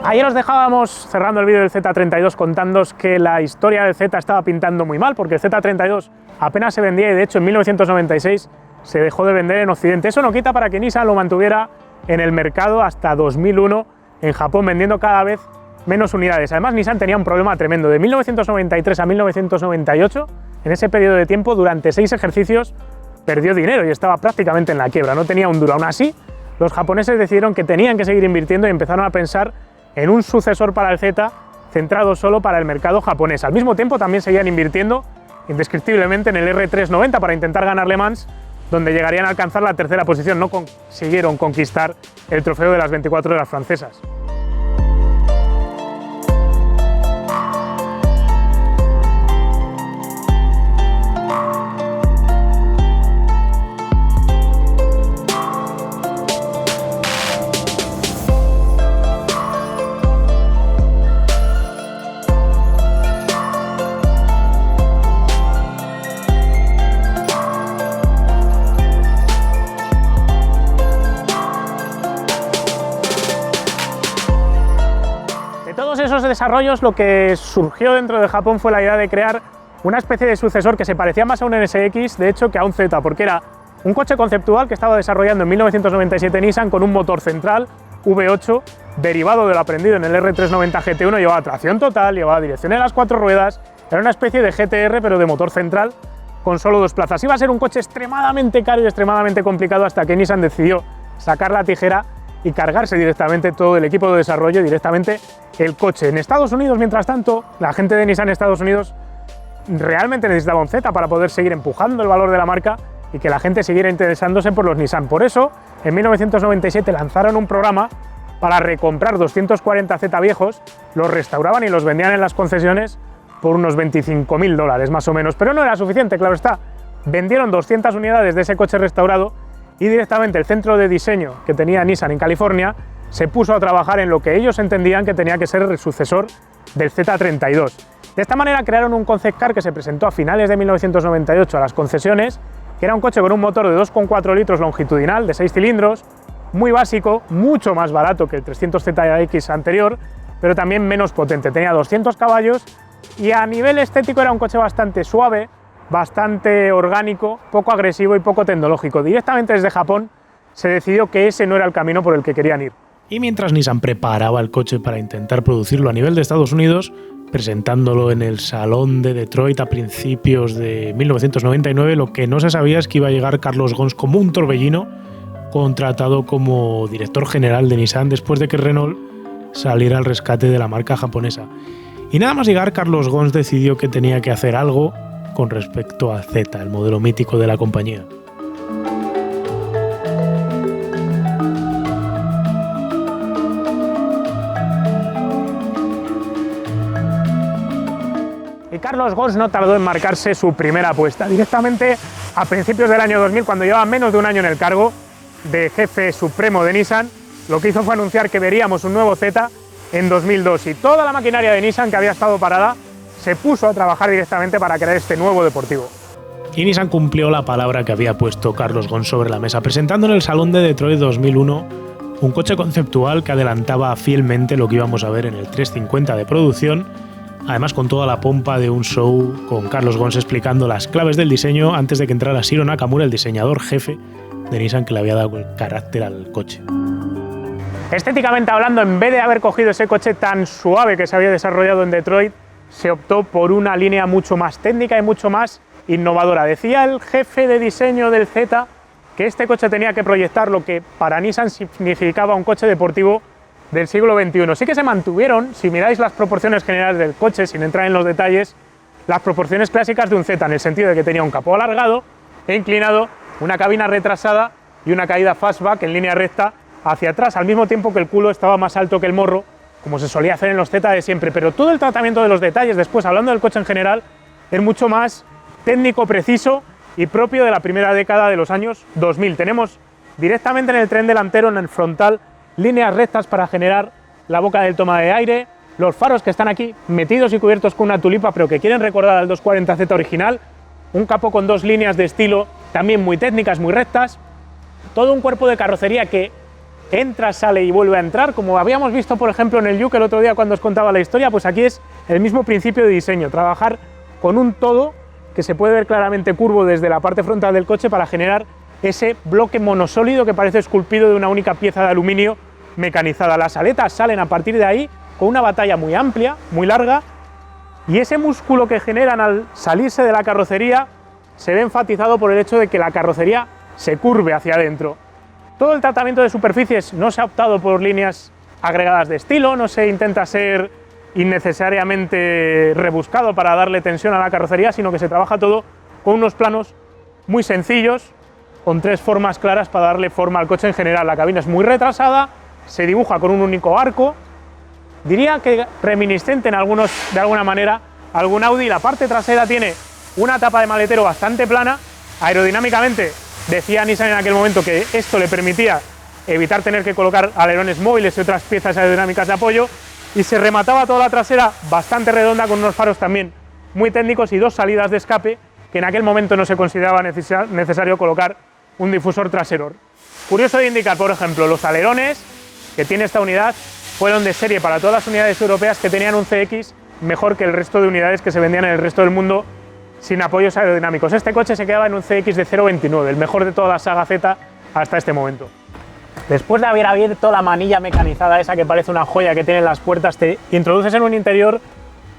Ayer os dejábamos cerrando el vídeo del Z32 contándoos que la historia del Z estaba pintando muy mal, porque el Z32 apenas se vendía y de hecho en 1996 se dejó de vender en Occidente. Eso no quita para que Nissan lo mantuviera en el mercado hasta 2001 en Japón, vendiendo cada vez menos unidades. Además, Nissan tenía un problema tremendo. De 1993 a 1998, en ese periodo de tiempo, durante 6 ejercicios, perdió dinero y estaba prácticamente en la quiebra, no tenía un duro. Aún así, los japoneses decidieron que tenían que seguir invirtiendo y empezaron a pensar en un sucesor para el Z centrado solo para el mercado japonés. Al mismo tiempo también seguían invirtiendo indescriptiblemente en el R390 para intentar ganar Le Mans, donde llegarían a alcanzar la tercera posición. No consiguieron conquistar el trofeo de las 24 horas francesas. Esos desarrollos, lo que surgió dentro de Japón fue la idea de crear una especie de sucesor que se parecía más a un NSX, de hecho, que a un Z, porque era un coche conceptual que estaba desarrollando en 1997 Nissan con un motor central V8 derivado de lo aprendido en el R390 GT1. Llevaba tracción total, llevaba dirección en las 4 ruedas, era una especie de GTR pero de motor central con solo 2 plazas. Iba a ser un coche extremadamente caro y extremadamente complicado hasta que Nissan decidió sacar la tijera y cargarse directamente todo el equipo de desarrollo, directamente el coche. En Estados Unidos, mientras tanto, la gente de Nissan en Estados Unidos realmente necesitaba un Z para poder seguir empujando el valor de la marca y que la gente siguiera interesándose por los Nissan. Por eso, en 1997 lanzaron un programa para recomprar 240 Z viejos, los restauraban y los vendían en las concesiones por unos $25.000 más o menos. Pero no era suficiente, claro está. Vendieron 200 unidades de ese coche restaurado y directamente el centro de diseño que tenía Nissan en California se puso a trabajar en lo que ellos entendían que tenía que ser el sucesor del Z32. De esta manera crearon un concept car que se presentó a finales de 1998 a las concesiones, que era un coche con un motor de 2,4 litros longitudinal de 6 cilindros, muy básico, mucho más barato que el 300ZX anterior, pero también menos potente. Tenía 200 caballos y a nivel estético era un coche bastante suave, bastante orgánico, poco agresivo y poco tecnológico. Directamente desde Japón se decidió que ese no era el camino por el que querían ir. Y mientras Nissan preparaba el coche para intentar producirlo a nivel de Estados Unidos, presentándolo en el Salón de Detroit a principios de 1999, lo que no se sabía es que iba a llegar Carlos Ghosn como un torbellino, contratado como director general de Nissan después de que Renault saliera al rescate de la marca japonesa. Y nada más llegar, Carlos Ghosn decidió que tenía que hacer algo con respecto a Z, el modelo mítico de la compañía. Y Carlos Ghosn no tardó en marcarse su primera apuesta. Directamente a principios del año 2000, cuando llevaba menos de un año en el cargo de jefe supremo de Nissan, lo que hizo fue anunciar que veríamos un nuevo Z en 2002 y toda la maquinaria de Nissan que había estado parada se puso a trabajar directamente para crear este nuevo deportivo. Y Nissan cumplió la palabra que había puesto Carlos Ghosn sobre la mesa, presentando en el Salón de Detroit 2001 un coche conceptual que adelantaba fielmente lo que íbamos a ver en el 350 de producción, además con toda la pompa de un show con Carlos Ghosn explicando las claves del diseño antes de que entrara Shiro Nakamura, el diseñador jefe de Nissan que le había dado el carácter al coche. Estéticamente hablando, en vez de haber cogido ese coche tan suave que se había desarrollado en Detroit, se optó por una línea mucho más técnica y mucho más innovadora. Decía el jefe de diseño del Z que este coche tenía que proyectar lo que para Nissan significaba un coche deportivo del siglo XXI. Sí que se mantuvieron, si miráis las proporciones generales del coche, sin entrar en los detalles, las proporciones clásicas de un Z, en el sentido de que tenía un capó alargado e inclinado, una cabina retrasada y una caída fastback en línea recta hacia atrás, al mismo tiempo que el culo estaba más alto que el morro, como se solía hacer en los Z de siempre. Pero todo el tratamiento de los detalles, después hablando del coche en general, es mucho más técnico, preciso y propio de la primera década de los años 2000. Tenemos directamente en el tren delantero, en el frontal, líneas rectas para generar la boca del toma de aire, los faros que están aquí metidos y cubiertos con una tulipa, pero que quieren recordar al 240Z original, un capó con 2 líneas de estilo también muy técnicas, muy rectas, todo un cuerpo de carrocería que entra, sale y vuelve a entrar, como habíamos visto por ejemplo en el Juke el otro día cuando os contaba la historia. Pues aquí es el mismo principio de diseño, trabajar con un todo que se puede ver claramente curvo desde la parte frontal del coche para generar ese bloque monosólido que parece esculpido de una única pieza de aluminio mecanizada. Las aletas salen a partir de ahí con una batalla muy amplia, muy larga, y ese músculo que generan al salirse de la carrocería se ve enfatizado por el hecho de que la carrocería se curve hacia adentro. Todo el tratamiento de superficies no se ha optado por líneas agregadas de estilo, no se intenta ser innecesariamente rebuscado para darle tensión a la carrocería, sino que se trabaja todo con unos planos muy sencillos, con 3 formas claras para darle forma al coche en general. La cabina es muy retrasada, se dibuja con un único arco, diría que reminiscente en algunos, de alguna manera, algún Audi. La parte trasera tiene una tapa de maletero bastante plana. Aerodinámicamente decía Nissan en aquel momento que esto le permitía evitar tener que colocar alerones móviles y otras piezas aerodinámicas de apoyo, y se remataba toda la trasera bastante redonda con unos faros también muy técnicos y 2 salidas de escape que en aquel momento no se consideraba necesario colocar un difusor trasero. Curioso de indicar, por ejemplo, los alerones que tiene esta unidad fueron de serie para todas las unidades europeas que tenían un CX mejor que el resto de unidades que se vendían en el resto del mundo sin apoyos aerodinámicos. Este coche se quedaba en un CX de 0,29, el mejor de toda la saga Z hasta este momento. Después de haber abierto la manilla mecanizada esa que parece una joya que tienen las puertas, te introduces en un interior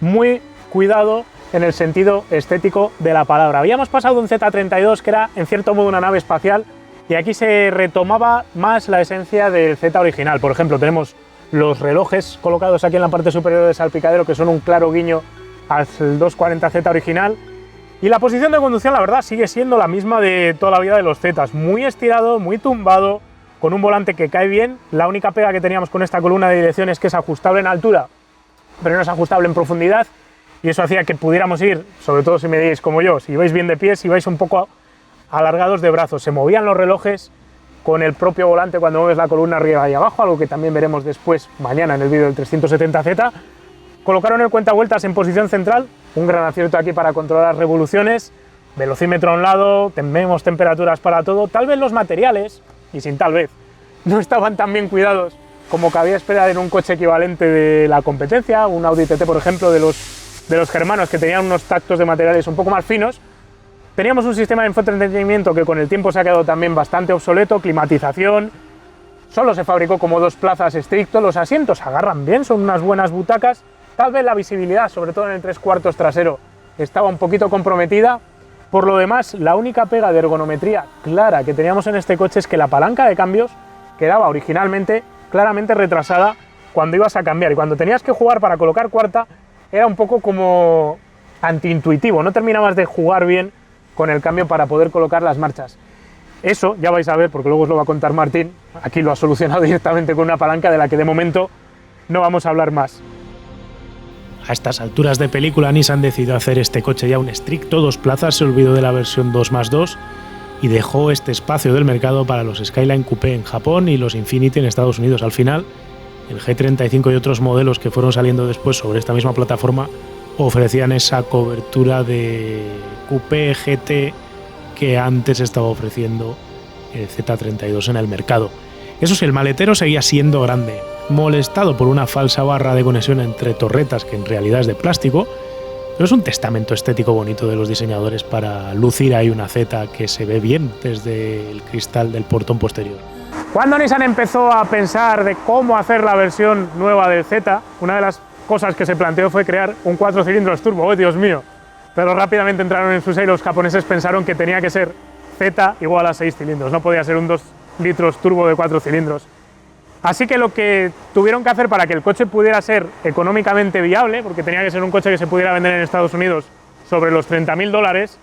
muy cuidado en el sentido estético de la palabra. Habíamos pasado de un Z32 que era en cierto modo una nave espacial, y aquí se retomaba más la esencia del Z original. Por ejemplo, tenemos los relojes colocados aquí en la parte superior del salpicadero, que son un claro guiño al 240Z original. Y la posición de conducción, la verdad, sigue siendo la misma de toda la vida de los Zetas. Muy estirado, muy tumbado, con un volante que cae bien. La única pega que teníamos con esta columna de dirección es que es ajustable en altura, pero no es ajustable en profundidad. Y eso hacía que pudiéramos ir, sobre todo si medíais como yo, si vais bien de pies, si vais un poco alargados de brazos. Se movían los relojes con el propio volante cuando mueves la columna arriba y abajo, algo que también veremos después mañana en el vídeo del 370Z. Colocaron el cuentavueltas en posición central, un gran acierto aquí para controlar revoluciones, velocímetro a un lado, tenemos temperaturas para todo. Tal vez los materiales, y sin tal vez, no estaban tan bien cuidados como cabía esperar en un coche equivalente de la competencia, un Audi TT por ejemplo de los germanos, que tenían unos tactos de materiales un poco más finos. Teníamos un sistema de infoentretenimiento que con el tiempo se ha quedado también bastante obsoleto, climatización, solo se fabricó como 2 plazas estricto, los asientos agarran bien, son unas buenas butacas. Tal vez la visibilidad, sobre todo en el 3/4 trasero, estaba un poquito comprometida. Por lo demás, la única pega de ergonometría clara que teníamos en este coche es que la palanca de cambios quedaba originalmente claramente retrasada cuando ibas a cambiar, y cuando tenías que jugar para colocar cuarta era un poco como antiintuitivo, no terminabas de jugar bien con el cambio para poder colocar las marchas. Eso ya vais a ver, porque luego os lo va a contar Martín, aquí lo ha solucionado directamente con una palanca de la que de momento no vamos a hablar más. A estas alturas de película, Nissan decidió hacer este coche ya un estricto 2 plazas, se olvidó de la versión 2+2 y dejó este espacio del mercado para los Skyline Coupé en Japón y los Infiniti en Estados Unidos. Al final, el G35 y otros modelos que fueron saliendo después sobre esta misma plataforma ofrecían esa cobertura de Coupé GT que antes estaba ofreciendo el Z32 en el mercado. Eso sí, el maletero seguía siendo grande, molestado por una falsa barra de conexión entre torretas que en realidad es de plástico, pero es un testamento estético bonito de los diseñadores para lucir ahí una Z que se ve bien desde el cristal del portón posterior. Cuando Nissan empezó a pensar de cómo hacer la versión nueva del Z, una de las cosas que se planteó fue crear un 4 cilindros turbo. ¡Oh, Dios mío! Pero rápidamente entraron en su y los japoneses pensaron que tenía que ser Z igual a 6 cilindros, no podía ser un 2 litros turbo de 4 cilindros. Así que lo que tuvieron que hacer para que el coche pudiera ser económicamente viable, porque tenía que ser un coche que se pudiera vender en Estados Unidos sobre los $30.000,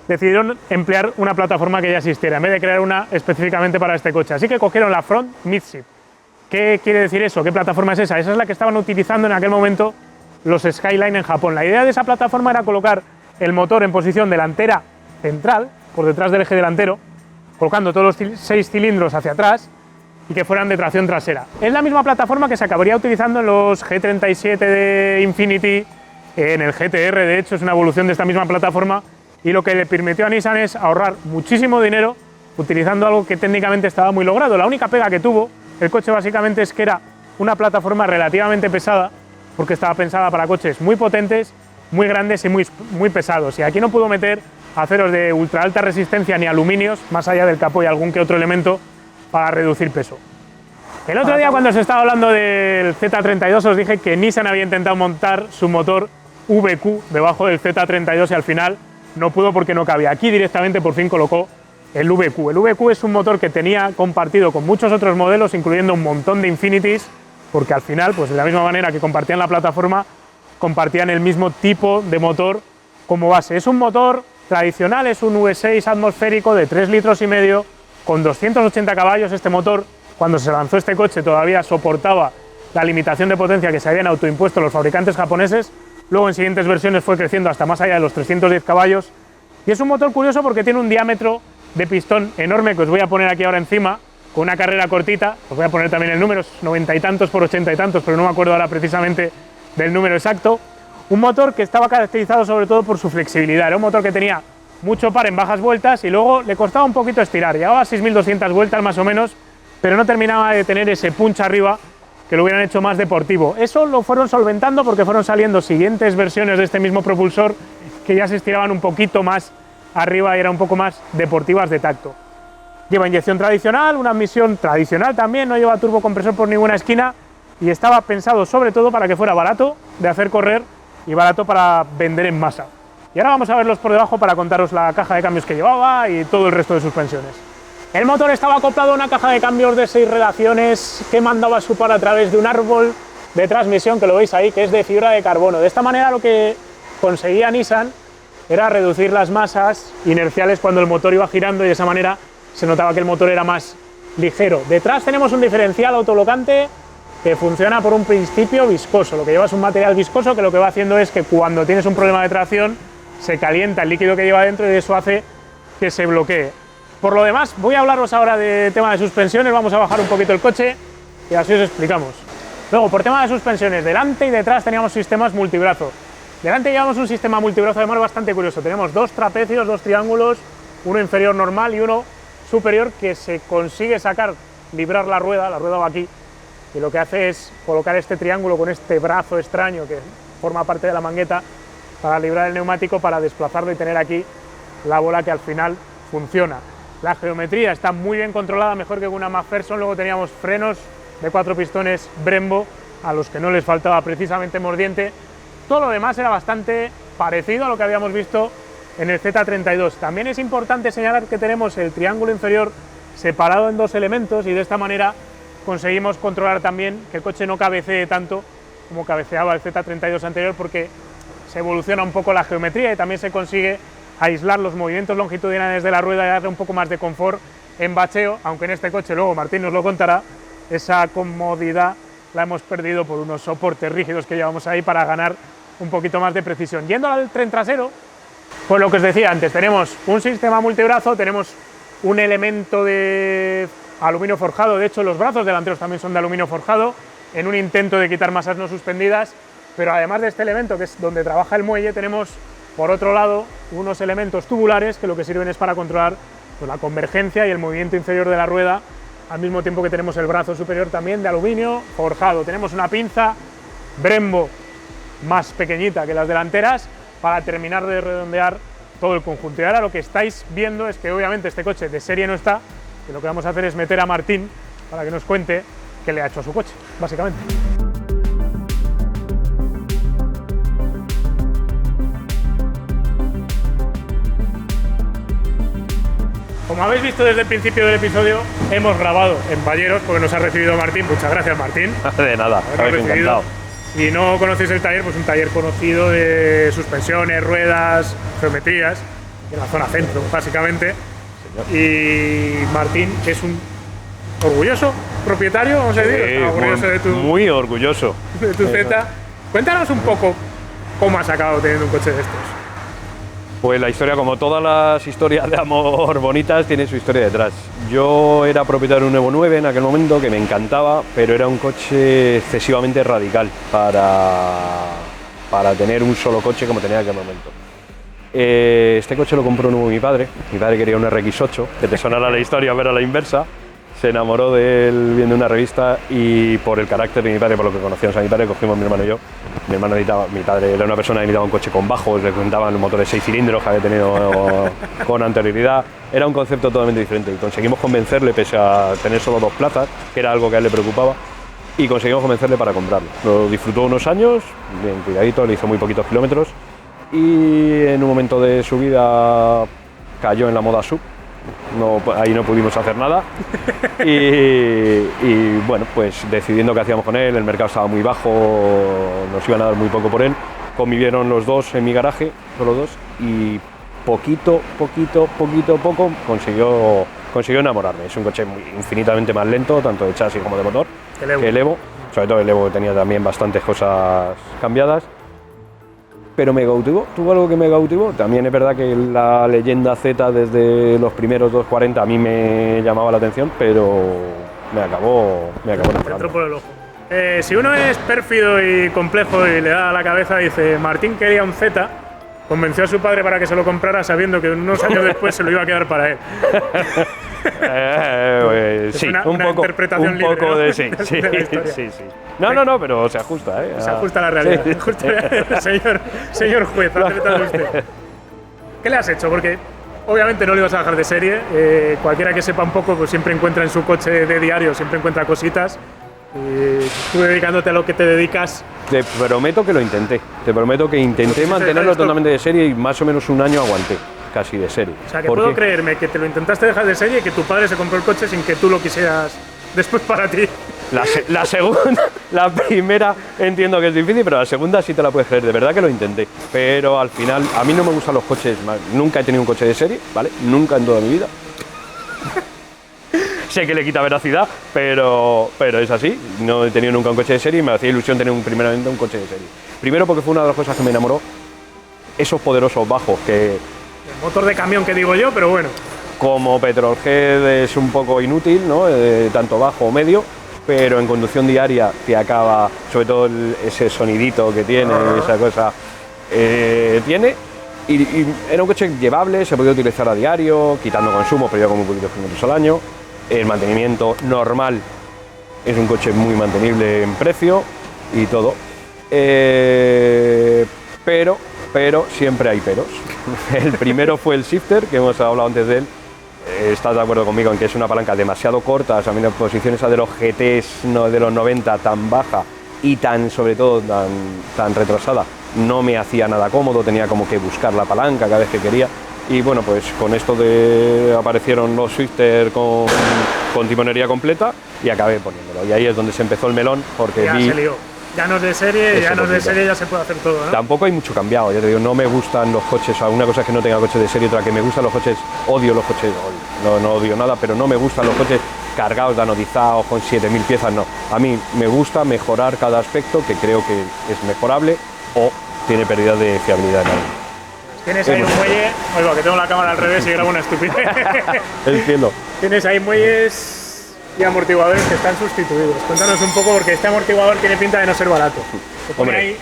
decidieron emplear una plataforma que ya existiera, en vez de crear una específicamente para este coche. Así que cogieron la Front Midship. ¿Qué quiere decir eso? ¿Qué plataforma es esa? Esa es la que estaban utilizando en aquel momento los Skyline en Japón. La idea de esa plataforma era colocar el motor en posición delantera central, por detrás del eje delantero, colocando todos los 6 cilindros hacia atrás y que fueran de tracción trasera. Es la misma plataforma que se acabaría utilizando en los G37 de Infiniti, en el GTR, de hecho es una evolución de esta misma plataforma, y lo que le permitió a Nissan es ahorrar muchísimo dinero utilizando algo que técnicamente estaba muy logrado. La única pega que tuvo el coche básicamente es que era una plataforma relativamente pesada, porque estaba pensada para coches muy potentes, muy grandes y muy pesados. Y aquí no pudo meter aceros de ultra alta resistencia ni aluminios, más allá del capó y algún que otro elemento para reducir peso. El otro día, cuando os estaba hablando del Z32, os dije que Nissan había intentado montar su motor VQ debajo del Z32 y al final no pudo porque no cabía. Aquí directamente por fin colocó el VQ. El VQ es un motor que tenía compartido con muchos otros modelos, incluyendo un montón de Infinitis, porque al final, pues de la misma manera que compartían la plataforma, compartían el mismo tipo de motor como base. Es un motor tradicional, es un V6 atmosférico de 3,5 litros con 280 caballos. Este motor, cuando se lanzó este coche, todavía soportaba la limitación de potencia que se habían autoimpuesto los fabricantes japoneses. Luego en siguientes versiones fue creciendo hasta más allá de los 310 caballos. Y es un motor curioso porque tiene un diámetro de pistón enorme, que os voy a poner aquí ahora encima, con una carrera cortita. Os voy a poner también el número, 90 y tantos por 80 y tantos, pero no me acuerdo ahora precisamente del número exacto. Un motor que estaba caracterizado sobre todo por su flexibilidad. Era un motor que tenía mucho par en bajas vueltas y luego le costaba un poquito estirar. Llegaba a 6.200 vueltas más o menos, pero no terminaba de tener ese punch arriba que lo hubieran hecho más deportivo. Eso lo fueron solventando porque fueron saliendo siguientes versiones de este mismo propulsor que ya se estiraban un poquito más arriba y eran un poco más deportivas de tacto. Lleva inyección tradicional, una admisión tradicional también, no lleva turbocompresor por ninguna esquina y estaba pensado sobre todo para que fuera barato de hacer correr y barato para vender en masa. Y ahora vamos a verlos por debajo para contaros la caja de cambios que llevaba y todo el resto de suspensiones. El motor estaba acoplado a una caja de cambios de 6 relaciones que mandaba su par a través de un árbol de transmisión, que lo veis ahí, que es de fibra de carbono. De esta manera lo que conseguía Nissan era reducir las masas inerciales cuando el motor iba girando y de esa manera se notaba que el motor era más ligero. Detrás tenemos un diferencial autolocante que funciona por un principio viscoso. Lo que lleva es un material viscoso que lo que va haciendo es que cuando tienes un problema de tracción se calienta el líquido que lleva dentro y eso hace que se bloquee. Por lo demás, voy a hablaros ahora de tema de suspensiones. Vamos a bajar un poquito el coche y así os explicamos. Luego, por tema de suspensiones, delante y detrás teníamos sistemas multibrazo. Delante llevamos un sistema multibrazo además bastante curioso. Tenemos 2 trapecios, 2 triángulos, uno inferior normal y uno superior que se consigue sacar, librar la rueda va aquí, y lo que hace es colocar este triángulo con este brazo extraño que forma parte de la mangueta para librar el neumático, para desplazarlo y tener aquí la bola que al final funciona. La geometría está muy bien controlada, mejor que con una McPherson. Luego teníamos frenos de 4 pistones Brembo, a los que no les faltaba precisamente mordiente. Todo lo demás era bastante parecido a lo que habíamos visto en el Z32. También es importante señalar que tenemos el triángulo inferior separado en 2 elementos y de esta manera conseguimos controlar también que el coche no cabecee tanto como cabeceaba el Z32 anterior, porque se evoluciona un poco la geometría y también se consigue aislar los movimientos longitudinales de la rueda y darle un poco más de confort en bacheo, aunque en este coche, luego Martín nos lo contará, esa comodidad la hemos perdido por unos soportes rígidos que llevamos ahí para ganar un poquito más de precisión. Yendo al tren trasero, pues lo que os decía antes, tenemos un sistema multibrazo, tenemos un elemento de aluminio forjado, de hecho los brazos delanteros también son de aluminio forjado, en un intento de quitar masas no suspendidas, pero además de este elemento, que es donde trabaja el muelle, tenemos por otro lado unos elementos tubulares que lo que sirven es para controlar pues, la convergencia y el movimiento inferior de la rueda, al mismo tiempo que tenemos el brazo superior también de aluminio forjado. Tenemos una pinza Brembo más pequeñita que las delanteras para terminar de redondear todo el conjunto. Y ahora lo que estáis viendo es que obviamente este coche de serie no está, y lo que vamos a hacer es meter a Martín para que nos cuente qué le ha hecho a su coche, básicamente. Como habéis visto desde el principio del episodio, hemos grabado en Balleros porque nos ha recibido Martín. Muchas gracias, Martín. De nada, habéis encantado. Si no conocéis el taller, pues un taller conocido de suspensiones, ruedas, geometrías, en la zona centro, básicamente. Señor. Y Martín, que es un orgulloso propietario, vamos a decir, orgulloso de tu, muy orgulloso de tu Z. Cuéntanos un poco cómo has acabado teniendo un coche de estos. Pues la historia, como todas las historias de amor bonitas, tiene su historia detrás. Yo era propietario de un Evo 9 en aquel momento, que me encantaba, pero era un coche excesivamente radical para tener un solo coche como tenía en aquel momento. Este coche lo compró nuevo mi padre quería un RX8, que te sonará la historia, pero a la inversa. se enamoró de él viendo una revista y por el carácter de mi padre, por lo que conocíamos a mi padre, cogimos mi hermano y yo. Mi padre era una persona que necesitaba un coche con bajos, le contaban un motor de 6 cilindros que había tenido con anterioridad. Era un concepto totalmente diferente y conseguimos convencerle, pese a tener solo 2 plazas, que era algo que a él le preocupaba, y conseguimos convencerle para comprarlo. Lo disfrutó unos años, bien cuidadito, le hizo muy poquitos kilómetros y en un momento de su vida cayó en la moda sub. No, ahí no pudimos hacer nada y bueno, pues decidiendo qué hacíamos con él, el mercado estaba muy bajo, nos iban a dar muy poco por él, convivieron los dos en mi garaje, solo dos, y poco consiguió enamorarme. Es un coche infinitamente más lento, tanto de chasis como de motor, que el Evo, sobre todo el Evo que tenía también bastantes cosas cambiadas. Pero me cautivó, tuvo algo que me cautivó. También es verdad que la leyenda Z desde los primeros 240 a mí me llamaba la atención, pero me acabó enamorando. Entró por el ojo. Si uno es pérfido y complejo y le da a la cabeza, dice, Martín quería un Z, convenció a su padre para que se lo comprara sabiendo que unos años después se lo iba a quedar para él. Sí, una un poco ¿no? de sí. No, pero se ajusta, Se ajusta a la realidad. Sí. Señor juez, aceptado usted. ¿Qué le has hecho? Porque obviamente no le ibas a bajar de serie. Cualquiera que sepa un poco, pues siempre encuentra en su coche de diario, siempre encuentra cositas. Tú dedicándote a lo que te dedicas. Te prometo que lo intenté. Te prometo que intenté mantenerlo totalmente de serie y más o menos un año aguanté. Casi de serie. O sea, que puedo creerme que te lo intentaste dejar de serie y que tu padre se compró el coche sin que tú lo quisieras después para ti. La segunda, la primera entiendo que es difícil, pero la segunda sí te la puedes creer. De verdad que lo intenté. Pero al final, a mí no me gustan los coches. Nunca he tenido un coche de serie, ¿vale? Nunca en toda mi vida. Sé que le quita veracidad, pero es así. No he tenido nunca un coche de serie y me hacía ilusión tener primeramente un coche de serie. Primero porque fue una de las cosas que me enamoró. Esos poderosos bajos que... El motor de camión que digo yo, pero bueno. Como Petrolhead es un poco inútil, ¿no? Tanto bajo o medio, pero en conducción diaria te acaba, sobre todo ese sonidito que tiene, esa cosa, tiene. Y era un coche llevable, se podía utilizar a diario, quitando consumo, pero yo como un poquito de kilómetros al año. El mantenimiento normal, es un coche muy mantenible en precio y todo. Pero siempre hay peros. El primero fue el shifter, que hemos hablado antes de él. Estás de acuerdo conmigo en que es una palanca demasiado corta, a mí la posición esa de los GTs de los 90 tan baja y sobre todo tan retrasada, no me hacía nada cómodo, tenía como que buscar la palanca cada vez que quería. Y bueno, pues con esto aparecieron los shifter con timonería completa y acabé poniéndolo. Y ahí es donde se empezó el melón, porque ya se lió. Ya no es de serie, ya se puede hacer todo, ¿no? Tampoco hay mucho cambiado, ya te digo, no me gustan los coches, o sea, una cosa es que no tenga coches de serie, otra que me gustan los coches, odio los coches, no odio nada, pero no me gustan los coches cargados, danotizados, con 7000 piezas, no. A mí me gusta mejorar cada aspecto que creo que es mejorable o tiene pérdida de fiabilidad en algo. Tienes ahí un muelle, oiga, que tengo la cámara al revés y grabo una estupidez. El cielo. Tienes ahí muelles y amortiguadores que están sustituidos. Cuéntanos un poco, porque este amortiguador tiene pinta de no ser barato. Se pone ahí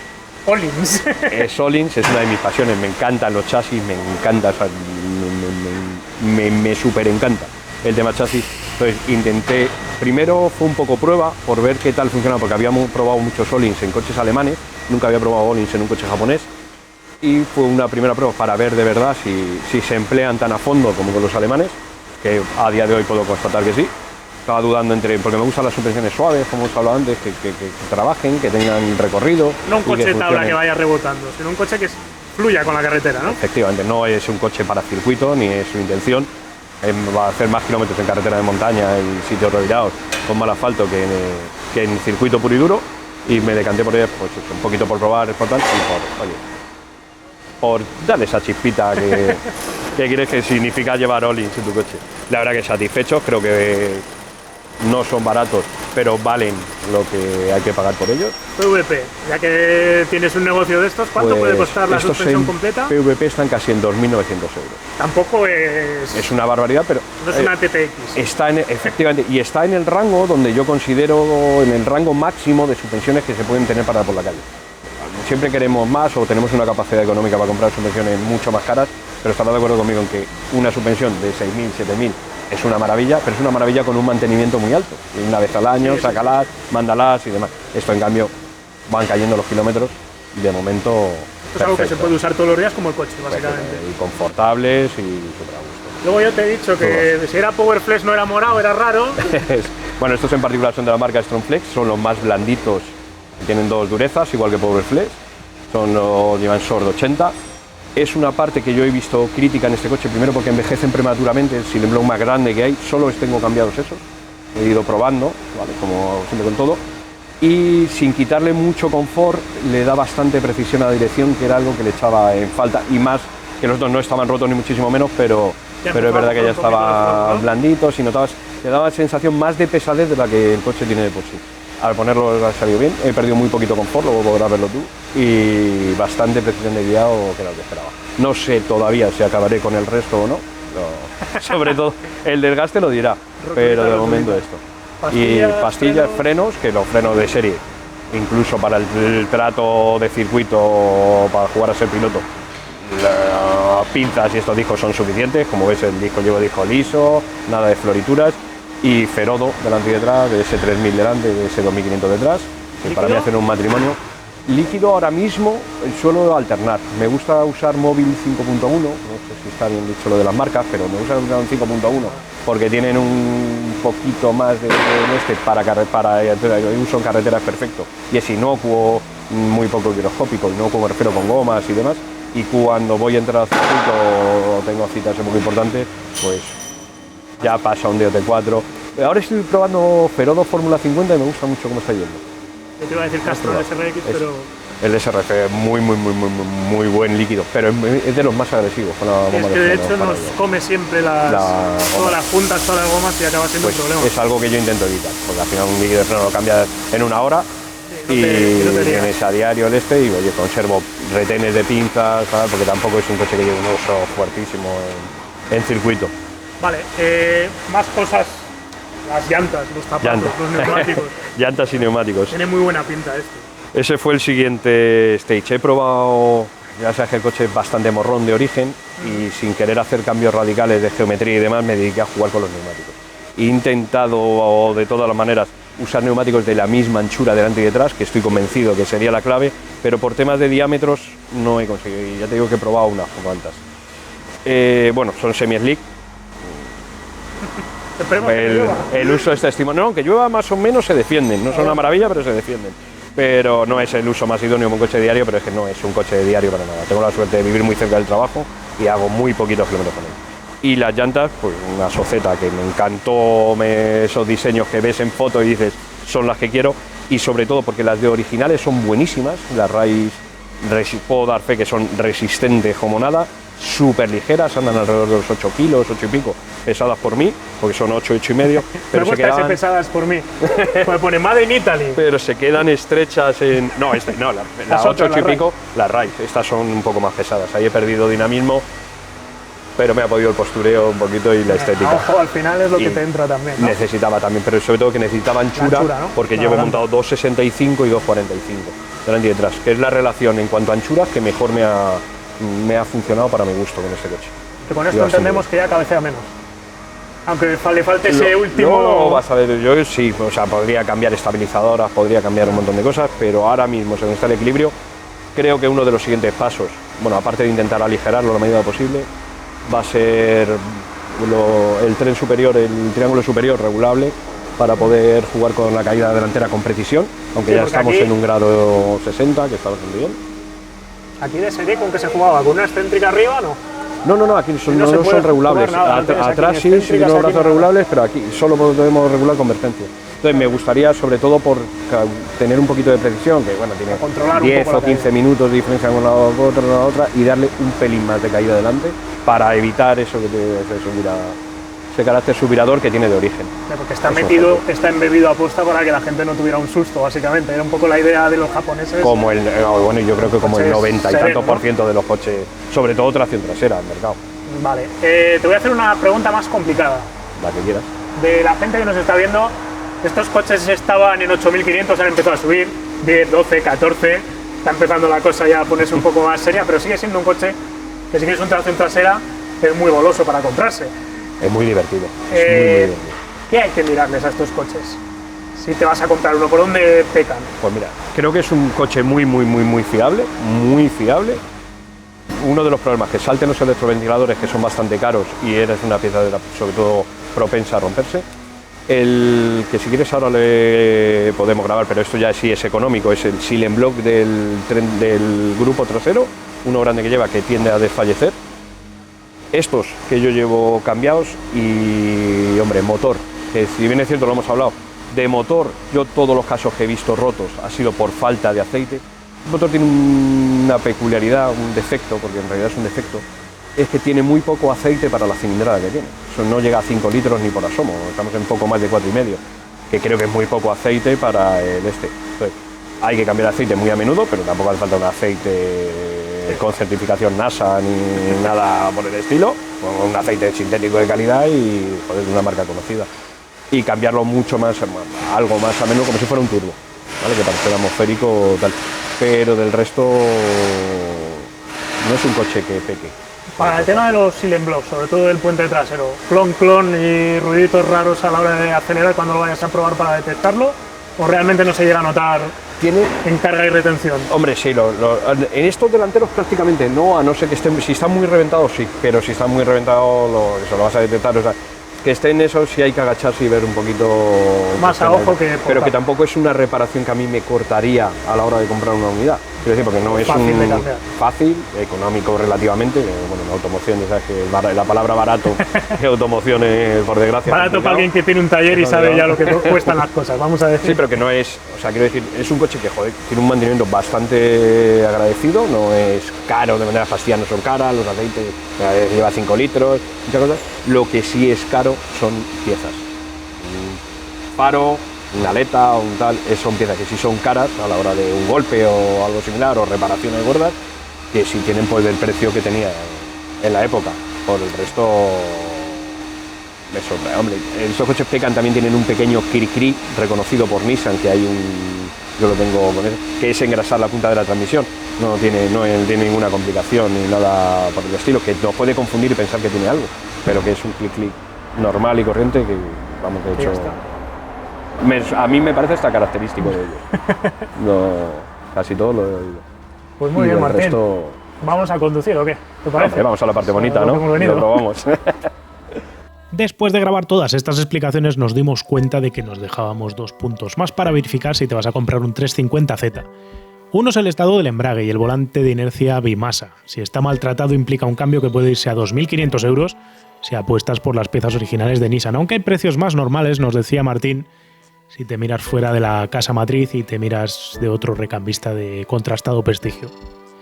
Öhlins. Öhlins es una de mis pasiones, me encantan los chasis, me encanta, o sea, me súper encanta el tema chasis. Entonces intenté, primero fue un poco prueba por ver qué tal funcionaba, porque habíamos probado muchos Öhlins en coches alemanes, nunca había probado Öhlins en un coche japonés, y fue una primera prueba para ver de verdad si se emplean tan a fondo como con los alemanes, que a día de hoy puedo constatar que sí. Estaba dudando porque me gustan las suspensiones suaves, como hemos hablado antes, que trabajen, que tengan recorrido. No un coche tabla que vaya rebotando, sino un coche que fluya con la carretera, ¿no? Efectivamente, no es un coche para circuito, ni es su intención. Va a hacer más kilómetros en carretera de montaña y sitios revirados con mal asfalto que en circuito puro y duro. Y me decanté por él, pues un poquito por probar, por tal, y por darle esa chispita que quieres que significa llevar Öhlins en tu coche. La verdad que satisfechos, creo que no son baratos, pero valen lo que hay que pagar por ellos. PVP, ya que tienes un negocio de estos, ¿cuánto puede costar la suspensión completa? PVP están casi en 2.900 euros. Tampoco es una barbaridad, pero no es una TTX. Efectivamente, y está en el rango donde yo considero, en el rango máximo de suspensiones que se pueden tener para por la calle. Siempre queremos más o tenemos una capacidad económica para comprar suspensiones mucho más caras, pero estarás de acuerdo conmigo en que una suspensión de 6.000, 7.000 es una maravilla, pero es una maravilla con un mantenimiento muy alto. Y una vez al año, sácalas, mándalas y demás. Esto, en cambio, van cayendo los kilómetros y de momento. Es algo que se puede usar todos los días como el coche, básicamente. Y confortables y súper a gusto. Luego yo te he dicho que si era Powerflex no era morado, era raro. Bueno, estos en particular son de la marca Strongflex, son los más blanditos, tienen 2 durezas, igual que Powerflex, llevan SORD 80. Es una parte que yo he visto crítica en este coche, primero porque envejecen prematuramente, el cilindro más grande que hay, solo les tengo cambiados esos, he ido probando, ¿vale? Como siempre con todo, y sin quitarle mucho confort, le da bastante precisión a la dirección, que era algo que le echaba en falta, y más que los dos no estaban rotos ni muchísimo menos, pero es verdad que ya estaban blanditos y notabas, te daba sensación más de pesadez de la que el coche tiene de por sí. Al ponerlo ha salido bien, he perdido muy poquito confort, luego podrás verlo tú, y bastante precisión de guiado que era lo que esperaba. No sé todavía si acabaré con el resto o no, sobre todo el desgaste lo dirá, pero de momento esto. Y pastillas, frenos, que los frenos de serie, incluso para el trato de circuito, para jugar a ser piloto, las pinzas y estos discos son suficientes, como ves el disco llevo disco liso, nada de florituras. Y Ferodo delante y detrás, de ese 3000 delante, de ese 2500 detrás, que para mí hacen un matrimonio. Líquido ahora mismo suelo alternar, me gusta usar móvil 5.1, no sé si está bien dicho lo de las marcas, pero me gusta usar un 5.1 porque tienen un poquito más de para uso en carretera es perfecto y es inocuo, muy poco giroscópico, inocuo me refiero con gomas y demás, y cuando voy a entrar al circuito o tengo citas un poco importantes, pues ya pasa un DOT4. Ahora estoy probando Ferodo Fórmula 50 y me gusta mucho cómo está yendo. Yo te iba a decir Castrol SRX, pero... El SRF muy buen líquido, pero es de los más agresivos con la goma. Es que de hecho nos come siempre todas las puntas, todas las gomas y acaba siendo un problema. Es algo que yo intento evitar, porque al final un líquido de freno lo cambias en una hora y tienes a diario el y oye, conservo retenes de pinzas, ¿sabes? Porque tampoco es un coche que lleve un uso fuertísimo en circuito. Vale, más cosas, las llantas, los zapatos, los neumáticos. Llantas y neumáticos. Tiene muy buena pinta esto. Ese fue el siguiente stage. He probado, ya sabes que el coche es bastante morrón de origen y sin querer hacer cambios radicales de geometría y demás me dediqué a jugar con los neumáticos. He intentado de todas las maneras usar neumáticos de la misma anchura delante y detrás, que estoy convencido que sería la clave, pero por temas de diámetros no he conseguido, y ya te digo que he probado unas cuantas. Bueno, son semi-slick. El uso está estimado. No, aunque llueva más o menos se defienden. No son una maravilla, pero se defienden. Pero no es el uso más idóneo como un coche diario, pero es que no es un coche diario para nada. Tengo la suerte de vivir muy cerca del trabajo y hago muy poquitos kilómetros con él. Y las llantas, pues una Soceta que me encantó, esos diseños que ves en foto y dices, son las que quiero. Y sobre todo porque las de originales son buenísimas. Las Rise, puedo dar fe que son resistentes como nada. Súper ligeras, andan alrededor de los 8 kilos, 8 y pico, pesadas por mí, porque son 8, 8 y medio. Pero se quedan pesadas por mí. Me pone Made in Italy. Pero se quedan estrechas en. No, las 8, 8 y pico, las Rise. Estas son un poco más pesadas. Ahí he perdido dinamismo, pero me ha podido el postureo un poquito y la estética. Ojo, al final es lo que te entra también, ¿no? Necesitaba también, pero sobre todo que necesitaba anchura, ¿no? Porque yo he montado 2,65 y 2,45 delante y detrás, que es la relación en cuanto a anchuras que mejor me ha funcionado para mi gusto con este coche. Que con esto entendemos que ya cabecea menos. Aunque le falte ese último... No, vas a ver, yo sí, o sea, podría cambiar estabilizadoras, podría cambiar un montón de cosas, pero ahora mismo, según está el equilibrio, creo que uno de los siguientes pasos, bueno, aparte de intentar aligerarlo a la medida posible, va a ser el tren superior, el triángulo superior regulable, para poder jugar con la caída delantera con precisión, aunque sí, ya estamos en un grado 60, que está bastante bien. ¿Aquí de serie con qué se jugaba? ¿Con una excéntrica arriba no? No, aquí no son regulables. Atrás sí, unos brazos regulables, pero aquí solo podemos regular convergencia. Entonces me gustaría, sobre todo, por tener un poquito de precisión, que bueno, tiene 10 o 15 minutos de diferencia con una otra, y darle un pelín más de caída adelante para evitar eso que ese carácter subvirador que tiene de origen. Porque está embebido a posta para que la gente no tuviera un susto, básicamente. Era un poco la idea de los japoneses. Como yo creo que como el 90 y tanto por ciento de los coches, sobre todo tracción trasera en mercado. Vale, te voy a hacer una pregunta más complicada. La que quieras. De la gente que nos está viendo, estos coches estaban en 8.500, han empezado a subir, 10, 12, 14, está empezando la cosa ya a ponerse un poco más seria, pero sigue siendo un coche que si quieres una tracción trasera es muy goloso para comprarse. Es muy divertido. Es muy divertido. ¿Qué hay que mirarles a estos coches? Si te vas a comprar uno, ¿por dónde pecan? Pues mira, creo que es un coche muy fiable, muy fiable. Uno de los problemas que salten los electroventiladores, que son bastante caros y eres una pieza sobre todo propensa a romperse. El que si quieres ahora le podemos grabar, pero esto ya sí es económico, es el Silent Block del grupo trasero, uno grande que lleva que tiende a desfallecer. Estos que yo llevo cambiados y, hombre, motor, que si bien es cierto, lo hemos hablado, de motor, yo todos los casos que he visto rotos ha sido por falta de aceite. El motor tiene una peculiaridad, un defecto, porque en realidad es un defecto, es que tiene muy poco aceite para la cilindrada que tiene. Eso no llega a 5 litros ni por asomo, estamos en poco más de 4,5, que creo que es muy poco aceite para el este. Entonces, hay que cambiar aceite muy a menudo, pero tampoco hace falta un aceite con certificación NASA ni nada por el estilo, con un aceite sintético de calidad y joder, de una marca conocida. Y cambiarlo mucho más, algo más a menudo, como si fuera un turbo, ¿vale? Que para ser atmosférico tal. Pero del resto no es un coche que peque. Para el tema de los Silent Blocks, sobre todo del puente trasero, clon y ruiditos raros a la hora de acelerar cuando lo vayas a probar para detectarlo, ¿o realmente no se llega a notar en carga y retención? Hombre, sí, en estos delanteros prácticamente no, a no ser que estén, si están muy reventados sí, pero si están muy reventados lo vas a detectar, o sea, que estén esos sí hay que agacharse y ver un poquito más a ojo que pero que tampoco es una reparación que a mí me cortaría a la hora de comprar una unidad, quiero decir, porque no es fácil, económico relativamente, bueno, en automoción ya sabes que la palabra barato de automoción es, por desgracia, barato complicado. Para alguien que tiene un taller y sabe ya lo que cuestan las cosas, vamos a decir. Sí, pero que no es, o sea, quiero decir, es un coche que, joder, tiene un mantenimiento bastante agradecido, no es caro de manera fastidiosa, no son caras, los aceites lleva 5 litros, muchas cosas. Lo que sí es caro son piezas. Un faro, una aleta o un tal, son piezas que sí son caras a la hora de un golpe o algo similar, o reparaciones gordas, que sí tienen pues el precio que tenía en la época. Por el resto, eso, hombre, estos coches Pecan también tienen un pequeño cri-cri reconocido por Nissan, que hay yo lo tengo con eso, que es engrasar la punta de la transmisión. No tiene ninguna complicación ni nada por el estilo, que nos puede confundir y pensar que tiene algo, pero que es un clic normal y corriente que, vamos, de hecho, a mí me parece hasta característico de ellos. Casi todo lo he oído. Pues muy bien, Martín. ¿Vamos a conducir o qué? ¿Te parece? Vamos a la parte bonita, ¿no? Lo probamos. Después de grabar todas estas explicaciones nos dimos cuenta de que nos dejábamos 2 puntos más para verificar si te vas a comprar un 350Z. Uno es el estado del embrague y el volante de inercia bimasa. Si está maltratado implica un cambio que puede irse a 2.500 euros si apuestas por las piezas originales de Nissan. Aunque hay precios más normales, nos decía Martín, si te miras fuera de la casa matriz y te miras de otro recambista de contrastado prestigio.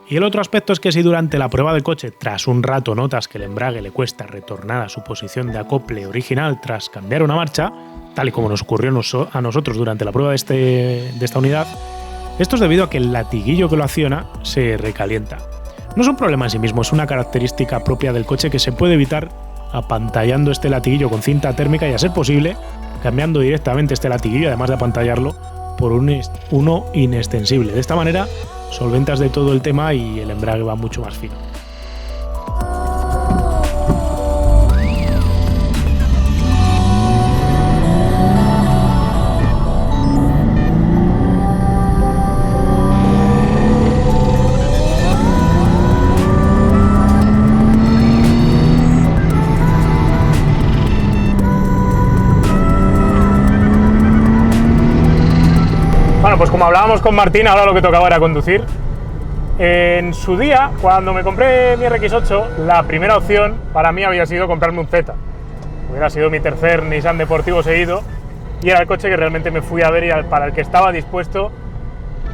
Y el otro aspecto es que si durante la prueba del coche, tras un rato, notas que el embrague le cuesta retornar a su posición de acople original tras cambiar una marcha, tal y como nos ocurrió a nosotros durante la prueba de esta unidad, esto es debido a que el latiguillo que lo acciona se recalienta. No es un problema en sí mismo, es una característica propia del coche que se puede evitar apantallando este latiguillo con cinta térmica y, a ser posible, cambiando directamente este latiguillo, además de apantallarlo, por uno inextensible. De esta manera solventas de todo el tema y el embrague va mucho más fino. Bueno, pues como hablábamos con Martín, ahora lo que tocaba era conducir. En su día, cuando me compré mi RX8, la primera opción para mí había sido comprarme un Z. Hubiera sido mi tercer Nissan deportivo seguido y era el coche que realmente me fui a ver y para el que estaba dispuesto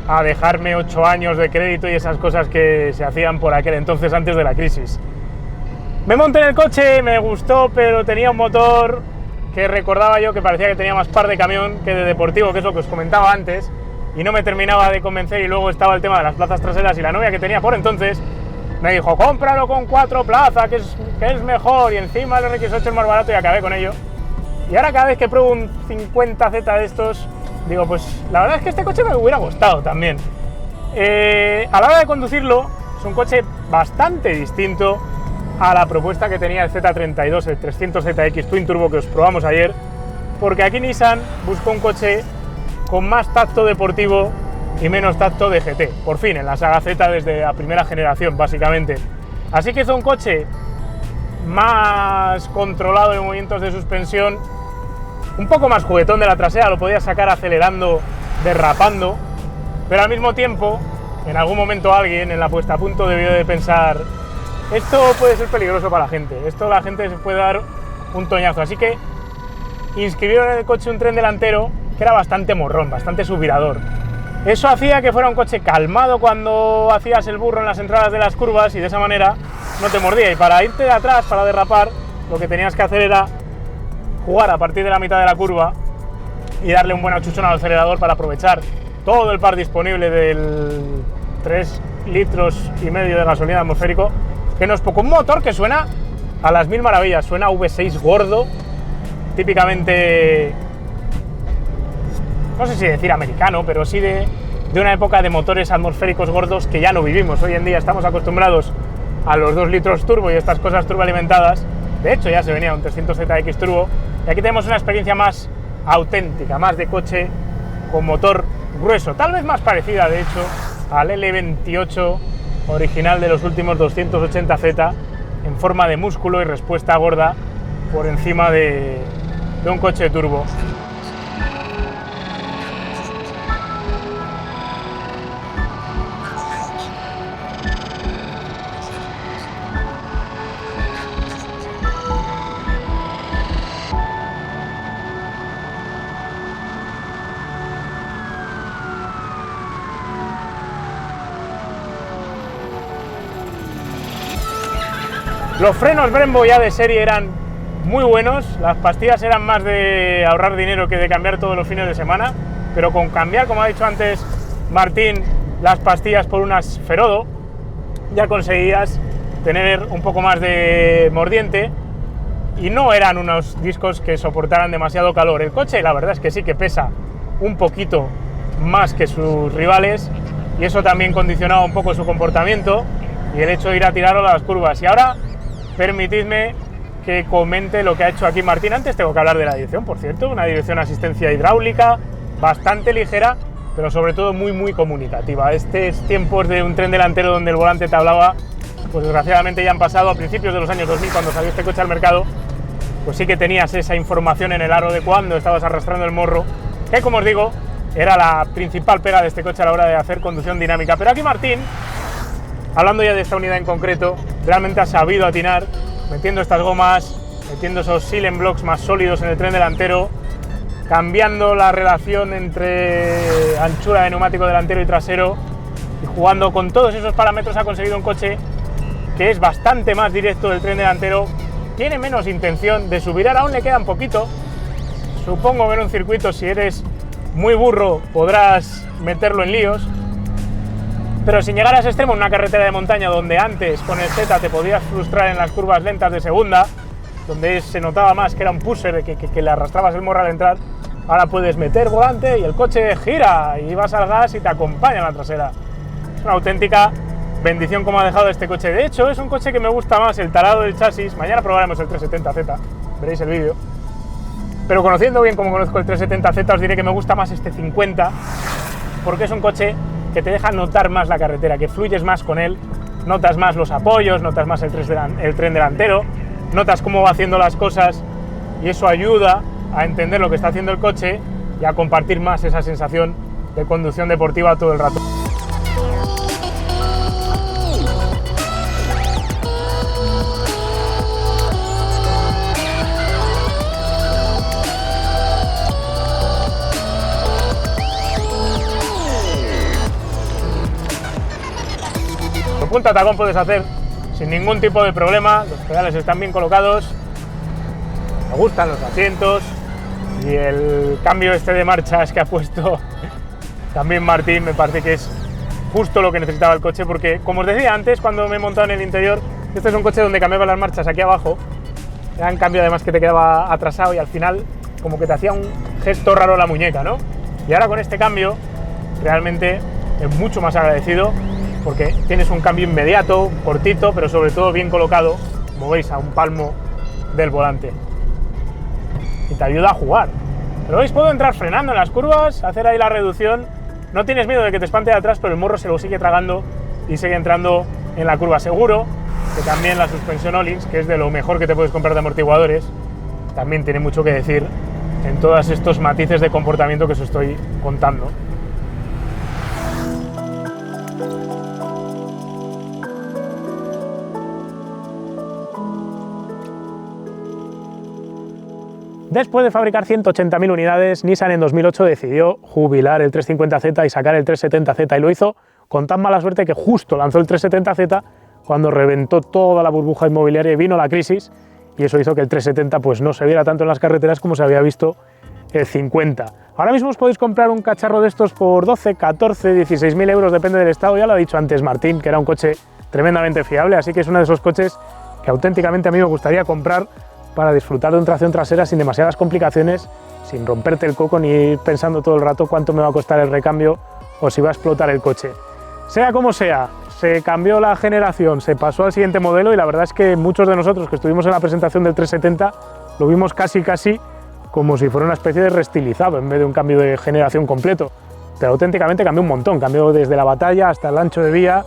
a dejarme 8 años de crédito y esas cosas que se hacían por aquel entonces antes de la crisis. Me monté en el coche, me gustó, pero tenía un motor que recordaba yo que parecía que tenía más par de camión que de deportivo, que es lo que os comentaba antes, y no me terminaba de convencer. Y luego estaba el tema de las plazas traseras y la novia que tenía por entonces me dijo: cómpralo con 4 plazas, que es mejor, y encima el RX8 es más barato, y acabé con ello. Y ahora cada vez que pruebo un 50Z de estos, digo, pues la verdad es que este coche me hubiera gustado también. A la hora de conducirlo, es un coche bastante distinto a la propuesta que tenía el Z32, el 300ZX Twin Turbo que os probamos ayer, porque aquí Nissan buscó un coche con más tacto deportivo y menos tacto de GT, por fin, en la saga Z desde la primera generación, básicamente. Así que hizo un coche más controlado en movimientos de suspensión, un poco más juguetón de la trasera, lo podías sacar acelerando, derrapando, pero al mismo tiempo, en algún momento alguien en la puesta a punto debió de pensar: esto puede ser peligroso para la gente, esto la gente se puede dar un toñazo, así que inscribieron en el coche un tren delantero que era bastante morrón, bastante subvirador. Eso hacía que fuera un coche calmado cuando hacías el burro en las entradas de las curvas y de esa manera no te mordía. Y para irte de atrás, para derrapar, lo que tenías que hacer era jugar a partir de la mitad de la curva y darle un buen achuchón al acelerador para aprovechar todo el par disponible del 3,5 litros de gasolina atmosférico, que no es poco. Un motor que suena a las mil maravillas, suena a V6 gordo, típicamente, no sé si decir americano, pero sí de una época de motores atmosféricos gordos que ya no vivimos. Hoy en día estamos acostumbrados a los 2 litros turbo y estas cosas turboalimentadas. De hecho, ya se venía un 300ZX turbo y aquí tenemos una experiencia más auténtica, más de coche con motor grueso, tal vez más parecida, de hecho, al L28 original de los últimos 280Z, en forma de músculo y respuesta gorda por encima de un coche de turbo. Los frenos Brembo ya de serie eran muy buenos, las pastillas eran más de ahorrar dinero que de cambiar todos los fines de semana, pero con cambiar, como ha dicho antes Martín, las pastillas por unas Ferodo, ya conseguías tener un poco más de mordiente y no eran unos discos que soportaran demasiado calor. El coche, la verdad es que sí que pesa un poquito más que sus rivales y eso también condicionaba un poco su comportamiento y el hecho de ir a tirarlo a las curvas. Y ahora permitidme que comente lo que ha hecho aquí Martín. Antes tengo que hablar de la dirección, por cierto, una dirección asistencia hidráulica bastante ligera, pero sobre todo muy comunicativa. Estos tiempos de un tren delantero donde el volante te hablaba, pues desgraciadamente ya han pasado. A principios de los años 2000, cuando salió este coche al mercado, pues sí que tenías esa información en el aro de cuando estabas arrastrando el morro, que, como os digo, era la principal pega de este coche a la hora de hacer conducción dinámica. Pero aquí Martín, hablando ya de esta unidad en concreto, realmente ha sabido atinar, metiendo estas gomas, metiendo esos silent blocks más sólidos en el tren delantero, cambiando la relación entre anchura de neumático delantero y trasero, y jugando con todos esos parámetros ha conseguido un coche que es bastante más directo del tren delantero, tiene menos intención de subir, aún le queda un poquito. Supongo que en un circuito, si eres muy burro, podrás meterlo en líos, pero sin llegar a ese extremo en una carretera de montaña donde antes con el Z te podías frustrar en las curvas lentas de segunda, donde se notaba más que era un pusher, que le arrastrabas el morro al entrar, ahora puedes meter volante y el coche gira y vas al gas y te acompaña en la trasera. Es una auténtica bendición como ha dejado este coche. De hecho, es un coche que me gusta más el talado del chasis. Mañana probaremos el 370Z, veréis el vídeo. Pero conociendo bien como conozco el 370Z, os diré que me gusta más este 50, porque es un coche que te deja notar más la carretera, que fluyes más con él, notas más los apoyos, notas más el tren delantero, notas cómo va haciendo las cosas y eso ayuda a entender lo que está haciendo el coche y a compartir más esa sensación de conducción deportiva todo el rato. Punta tacón puedes hacer sin ningún tipo de problema, los pedales están bien colocados, me gustan los asientos y el cambio este de marchas que ha puesto también Martín me parece que es justo lo que necesitaba el coche, porque como os decía antes cuando me he montado en el interior, este es un coche donde cambiaba las marchas aquí abajo, era un cambio además que te quedaba atrasado y al final como que te hacía un gesto raro la muñeca, ¿no? Y ahora con este cambio realmente es mucho más agradecido, porque tienes un cambio inmediato, cortito, pero sobre todo bien colocado, movéis a un palmo del volante. Y te ayuda a jugar. Pero veis, puedo entrar frenando en las curvas, hacer ahí la reducción. No tienes miedo de que te espante de atrás, pero el morro se lo sigue tragando y sigue entrando en la curva. Seguro que también la suspensión Öhlins, que es de lo mejor que te puedes comprar de amortiguadores, también tiene mucho que decir en todos estos matices de comportamiento que os estoy contando. Después de fabricar 180.000 unidades, Nissan en 2008 decidió jubilar el 350Z y sacar el 370Z, y lo hizo con tan mala suerte que justo lanzó el 370Z cuando reventó toda la burbuja inmobiliaria y vino la crisis, y eso hizo que el 370 pues no se viera tanto en las carreteras como se había visto el 50. Ahora mismo os podéis comprar un cacharro de estos por 12, 14, 16.000 euros, depende del estado. Ya lo ha dicho antes Martín, que era un coche tremendamente fiable, así que es uno de esos coches que auténticamente a mí me gustaría comprar para disfrutar de un tracción trasera sin demasiadas complicaciones, sin romperte el coco ni ir pensando todo el rato cuánto me va a costar el recambio o si va a explotar el coche. Sea como sea, se cambió la generación, se pasó al siguiente modelo, y la verdad es que muchos de nosotros que estuvimos en la presentación del 370 lo vimos casi como si fuera una especie de reestilizado en vez de un cambio de generación completo. Pero auténticamente cambió un montón, cambió desde la batalla hasta el ancho de vía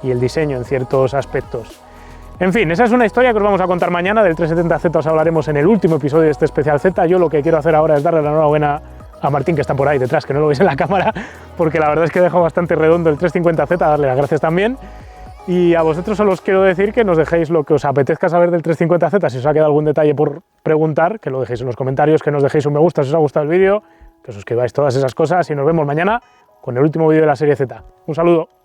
y el diseño en ciertos aspectos. En fin, esa es una historia que os vamos a contar mañana. Del 370Z os hablaremos en el último episodio de este especial Z. Yo lo que quiero hacer ahora es darle la enhorabuena a Martín, que está por ahí detrás, que no lo veis en la cámara, porque la verdad es que he dejado bastante redondo el 350Z, darle las gracias también. Y a vosotros solo os quiero decir que nos dejéis lo que os apetezca saber del 350Z, si os ha quedado algún detalle por preguntar, que lo dejéis en los comentarios, que nos dejéis un me gusta si os ha gustado el vídeo, que os suscribáis, todas esas cosas, y nos vemos mañana con el último vídeo de la serie Z. Un saludo.